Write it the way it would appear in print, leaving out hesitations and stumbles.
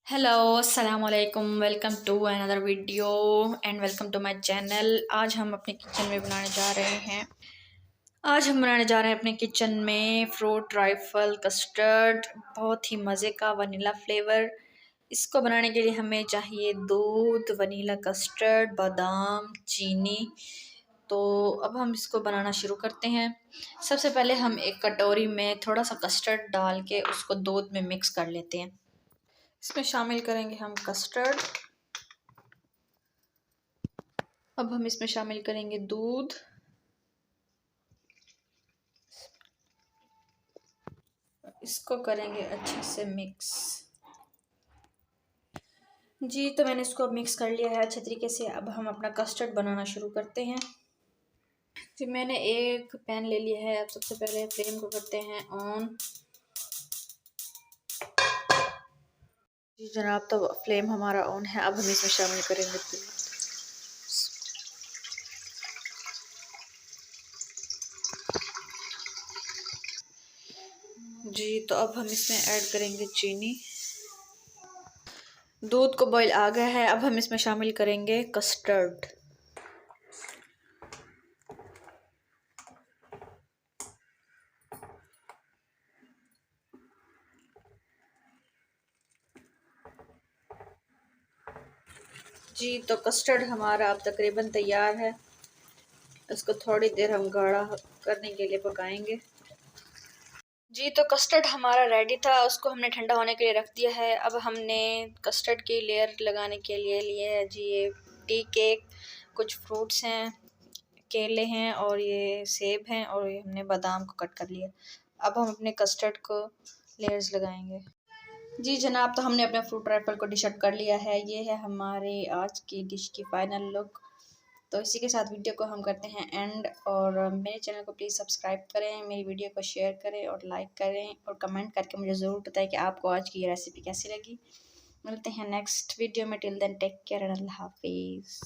Hello अस्सलाम वालेकुम। Welcome to another video and welcome to my channel. आज हम अपने किचन में बनाने जा रहे हैं अपने किचन में फ्रूट ट्राइफल कस्टर्ड, बहुत ही मज़े का वनीला फ्लेवर। इसको बनाने के लिए हमें चाहिए दूध, वनीला कस्टर्ड, बादाम, चीनी। तो अब हम इसको बनाना शुरू करते हैं। सबसे पहले हम एक कटोरी में थोड़ा सा कस्टर्ड डाल के उसको दूध में मिक्स कर लेते हैं। इसमें शामिल करेंगे हम कस्टर्ड। अब हम इसमें शामिल करेंगे दूध। इसको करेंगे अच्छे से मिक्स। जी, तो मैंने इसको अब मिक्स कर लिया है अच्छे तरीके से। अब हम अपना कस्टर्ड बनाना शुरू करते हैं। जी, मैंने एक पैन ले लिया है। अब सबसे पहले फ्लेम को करते हैं ऑन। जी जनाब, तो फ्लेम हमारा ऑन है। अब हम इसमें शामिल करेंगे दूध। जी, तो अब हम इसमें ऐड करेंगे चीनी। दूध को बॉईल आ गया है। अब हम इसमें शामिल करेंगे कस्टर्ड। जी, तो कस्टर्ड हमारा अब तकरीबन तैयार है। इसको थोड़ी देर हम गाढ़ा करने के लिए पकाएंगे। जी, तो कस्टर्ड हमारा रेडी था। उसको हमने ठंडा होने के लिए रख दिया है। अब हमने कस्टर्ड की लेयर लगाने के लिए लिए है जी ये टी केक, कुछ फ्रूट्स हैं, केले हैं और ये सेब हैं और ये हमने बादाम को कट कर लिया। अब हम अपने कस्टर्ड को लेयर्स लगाएंगे। जी जनाब, तो हमने अपने फ्रूट रैपर को डिश आउट कर लिया है। ये है हमारे आज की डिश की फ़ाइनल लुक। तो इसी के साथ वीडियो को हम करते हैं एंड। और मेरे चैनल को प्लीज़ सब्सक्राइब करें, मेरी वीडियो को शेयर करें और लाइक करें और कमेंट करके मुझे ज़रूर बताएं कि आपको आज की ये रेसिपी कैसी लगी। मिलते हैं नेक्स्ट वीडियो में। Till then take care and Allah हाफिज़।